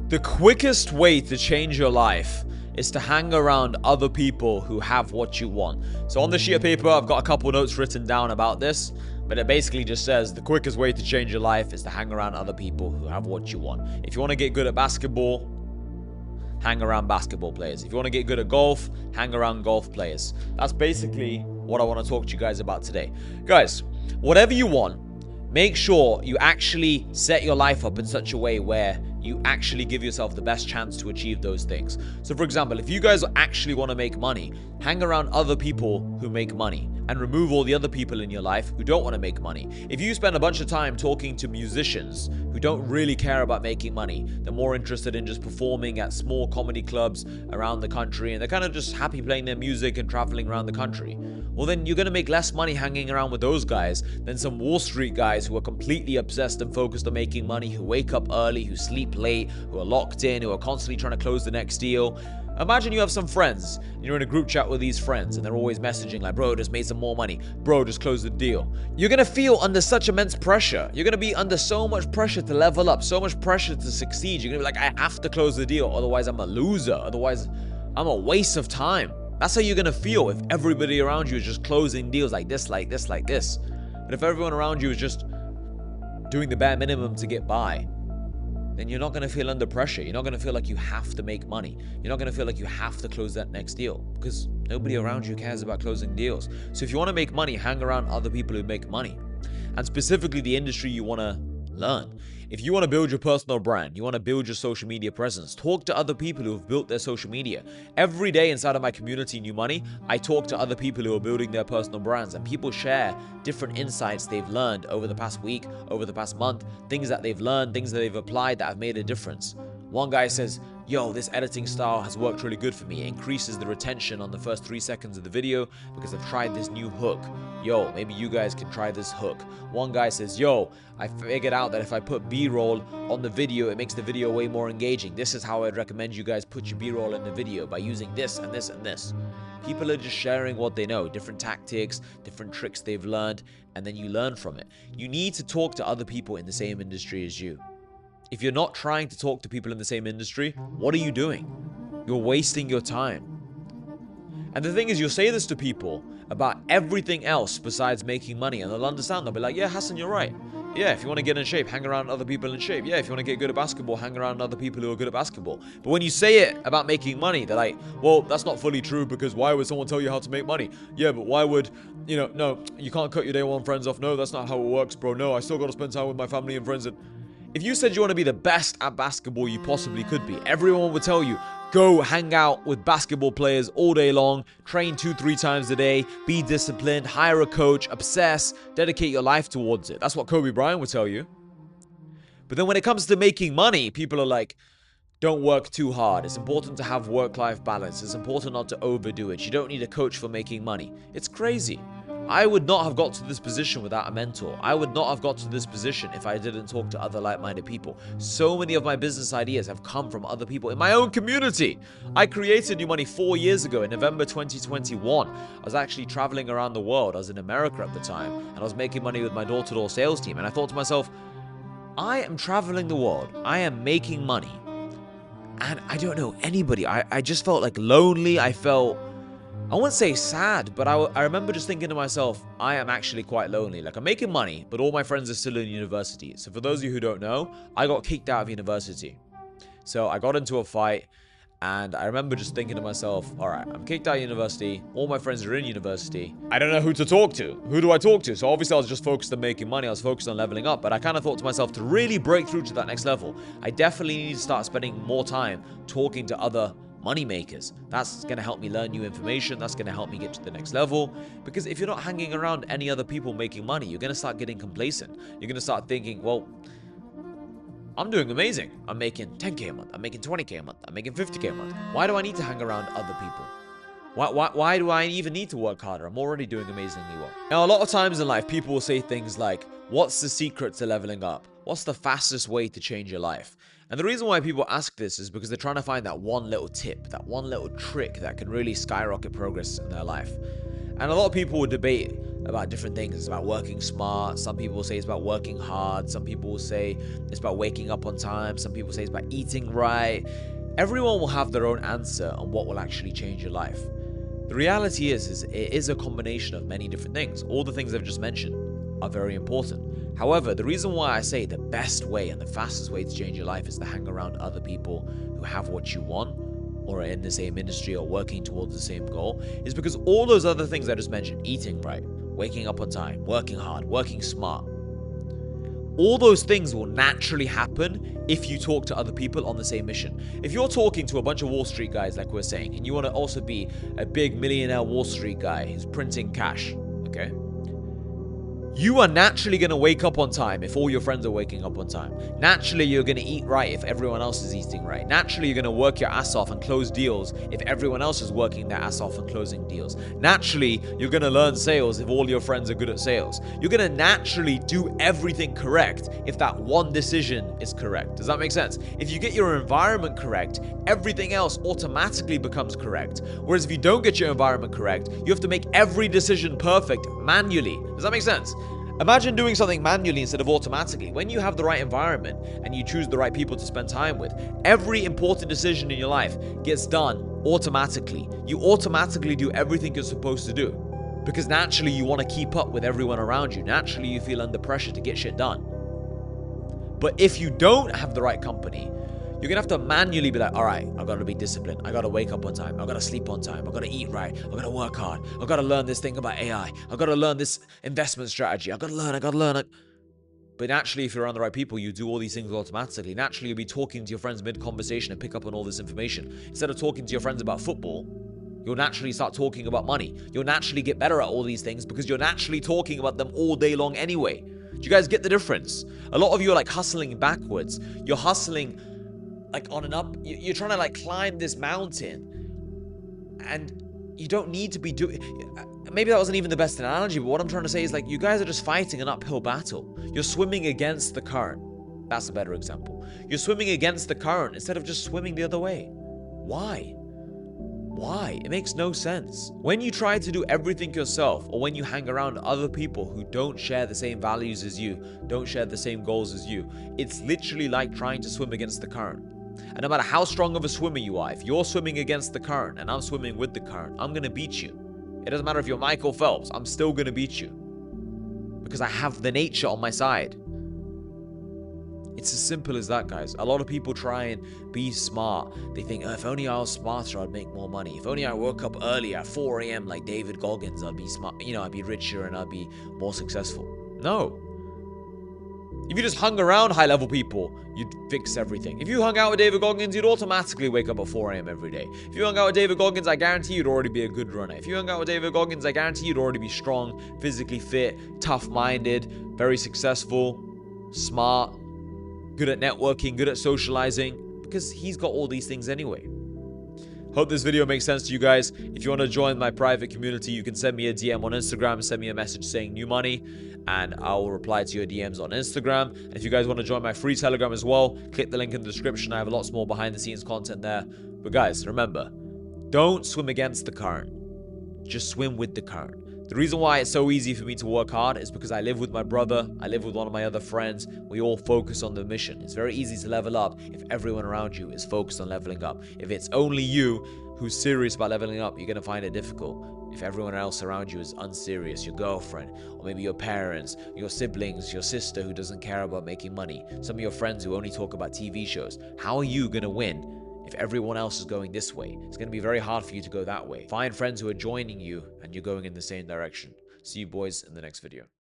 The quickest way to change your life is to hang around other people who have what you want. So on the sheet of paper, I've got a couple notes written down about this, but it basically just says the quickest way to change your life is to hang around other people who have what you want. If you want to get good at basketball, hang around basketball players. If you want to get good at golf, hang around golf players. That's basically what I want to talk to you guys about today. Guys, whatever you want, make sure you actually set your life up in such a way where you actually give yourself the best chance to achieve those things. So for example, if you guys actually want to make money, hang around other people who make money and remove all the other people in your life who don't want to make money. If you spend a bunch of time talking to musicians who don't really care about making money, they're more interested in just performing at small comedy clubs around the country, and they're kind of just happy playing their music and traveling around the country, well then you're going to make less money hanging around with those guys than some Wall Street guys who are completely obsessed and focused on making money, who wake up early, who sleep late, who are locked in, who are constantly trying to close the next deal. Imagine you have some friends, and you're in a group chat with these friends, and they're always messaging like, bro, just made some more money. Bro, just closed the deal. You're going to feel under such immense pressure. You're going to be under so much pressure to level up, so much pressure to succeed. You're going to be like, I have to close the deal, otherwise I'm a loser. Otherwise, I'm a waste of time. That's how you're going to feel if everybody around you is just closing deals like this, like this, like this. But if everyone around you is just doing the bare minimum to get by, then you're not going to feel under pressure. You're not going to feel like you have to make money. You're not going to feel like you have to close that next deal because nobody around you cares about closing deals. So if you want to make money, hang around other people who make money, and specifically the industry you want to learn. If you want to build your personal brand, you want to build your social media presence, talk to other people who have built their social media. Every day inside of my community, New Money, I talk to other people who are building their personal brands, and people share different insights they've learned over the past week, over the past month, things that they've learned, things that they've applied that have made a difference. One guy says, yo, this editing style has worked really good for me. It increases the retention on the first 3 seconds of the video because I've tried this new hook. Yo, maybe you guys can try this hook. One guy says, yo, I figured out that if I put B-roll on the video, it makes the video way more engaging. This is how I'd recommend you guys put your B-roll in the video, by using this and this and this. People are just sharing what they know, different tactics, different tricks they've learned, and then you learn from it. You need to talk to other people in the same industry as you. If you're not trying to talk to people in the same industry, what are you doing? You're wasting your time. And the thing is, you'll say this to people about everything else besides making money, and they'll understand. They'll be like, yeah, Hassan, you're right. Yeah, if you want to get in shape, hang around other people in shape. Yeah, if you want to get good at basketball, hang around other people who are good at basketball. But when you say it about making money, they're like, well, that's not fully true, because why would someone tell you how to make money? Yeah, but why would, no, you can't cut your day one friends off. No, that's not how it works, bro. No, I still got to spend time with my family and friends. And if you said you want to be the best at basketball you possibly could be, everyone would tell you, go hang out with basketball players all day long, train 2-3 times a day, be disciplined, hire a coach, obsess, dedicate your life towards it. That's what Kobe Bryant would tell you. But then when it comes to making money, people are like, don't work too hard. It's important to have work-life balance. It's important not to overdo it. You don't need a coach for making money. It's crazy. I would not have got to this position without a mentor. I would not have got to this position if I didn't talk to other like-minded people. So many of my business ideas have come from other people in my own community. I created New Money 4 years ago in November 2021. I was actually traveling around the world. I was in America at the time, and I was making money with my door-to-door sales team. And I thought to myself, I am traveling the world. I am making money. And I don't know anybody. I just felt like lonely. I wouldn't say sad, but I remember just thinking to myself, I am actually quite lonely. Like, I'm making money, but all my friends are still in university. So for those of you who don't know, I got kicked out of university. So I got into a fight, and I remember just thinking to myself, all right, I'm kicked out of university. All my friends are in university. I don't know who to talk to. Who do I talk to? So obviously I was just focused on making money. I was focused on leveling up, but I kind of thought to myself, to really break through to that next level, I definitely need to start spending more time talking to other money makers. That's going to help me learn new information. That's going to help me get to the next level. Because if you're not hanging around any other people making money, you're going to start getting complacent. You're going to start thinking, well, I'm doing amazing. I'm making 10K a month. I'm making 20K a month. I'm making 50K a month. Why do I need to hang around other people? Why do I even need to work harder? I'm already doing amazingly well. Now, a lot of times in life, people will say things like, what's the secret to leveling up? What's the fastest way to change your life? And the reason why people ask this is because they're trying to find that one little tip, that one little trick that can really skyrocket progress in their life. And a lot of people will debate about different things. It's about working smart. Some people will say it's about working hard. Some people will say it's about waking up on time. Some people say it's about eating right. Everyone will have their own answer on what will actually change your life. The reality is it is a combination of many different things. All the things I've just mentioned are very important. However, the reason why I say the best way and the fastest way to change your life is to hang around other people who have what you want, or are in the same industry, or working towards the same goal, is because all those other things I just mentioned, eating right, waking up on time, working hard, working smart, all those things will naturally happen if you talk to other people on the same mission. If you're talking to a bunch of Wall Street guys, like we're saying, and you want to also be a big millionaire Wall Street guy who's printing cash, okay? You are naturally going to wake up on time if all your friends are waking up on time. Naturally, you're going to eat right if everyone else is eating right. Naturally, you're going to work your ass off and close deals if everyone else is working their ass off and closing deals. Naturally, you're going to learn sales if all your friends are good at sales. You're going to naturally do everything correct if that one decision is correct. Does that make sense? If you get your environment correct, everything else automatically becomes correct. Whereas if you don't get your environment correct, you have to make every decision perfect manually. Does that make sense? Imagine doing something manually instead of automatically. When you have the right environment and you choose the right people to spend time with, every important decision in your life gets done automatically. You automatically do everything you're supposed to do because naturally you want to keep up with everyone around you. Naturally you feel under pressure to get shit done. But if you don't have the right company, you're going to have to manually be like, all right, I got to be disciplined. I got to wake up on time. I got to sleep on time. I got to eat right. I got to work hard. I got to learn this thing about AI. I got to learn this investment strategy. I got to learn. But naturally, if you're around the right people, you do all these things automatically. Naturally, you'll be talking to your friends mid-conversation and pick up on all this information. Instead of talking to your friends about football, you'll naturally start talking about money. You'll naturally get better at all these things because you're naturally talking about them all day long anyway. Do you guys get the difference? A lot of you are like hustling backwards. You're hustling like on and up. You're trying to like climb this mountain and you don't need to be doing. Maybe that wasn't even the best analogy, but what I'm trying to say is like you guys are just fighting an uphill battle. You're swimming against the current. That's a better example. You're swimming against the current instead of just swimming the other way. Why? It makes no sense. When you try to do everything yourself, or when you hang around other people who don't share the same values as you, don't share the same goals as you, it's literally like trying to swim against the current. And no matter how strong of a swimmer you are, if you're swimming against the current and I'm swimming with the current, I'm going to beat you. It doesn't matter if you're Michael Phelps, I'm still going to beat you. Because I have the nature on my side. It's as simple as that, guys. A lot of people try and be smart. They think, oh, if only I was smarter, I'd make more money. If only I woke up early at 4 a.m. like David Goggins, I'd be smart. You know, I'd be richer and I'd be more successful. No. If you just hung around high-level people, you'd fix everything. If you hung out with David Goggins, you'd automatically wake up at 4 a.m. every day. If you hung out with David Goggins, I guarantee you'd already be a good runner. If you hung out with David Goggins, I guarantee you'd already be strong, physically fit, tough-minded, very successful, smart, good at networking, good at socializing, because he's got all these things anyway. Hope this video makes sense to you guys. If you want to join my private community, you can send me a DM on Instagram, send me a message saying new money, and I will reply to your DMs on Instagram. And if you guys want to join my free Telegram as well, click the link in the description. I have lots more behind the scenes content there. But guys, remember, don't swim against the current. Just swim with the current. The reason why it's so easy for me to work hard is because I live with my brother, I live with one of my other friends, we all focus on the mission. It's very easy to level up if everyone around you is focused on leveling up. If it's only you who's serious about leveling up, you're going to find it difficult. If everyone else around you is unserious, your girlfriend, or maybe your parents, your siblings, your sister who doesn't care about making money, some of your friends who only talk about TV shows, how are you going to win if everyone else is going this way? It's going to be very hard for you to go that way. Find friends who are joining you and you're going in the same direction. See you boys in the next video.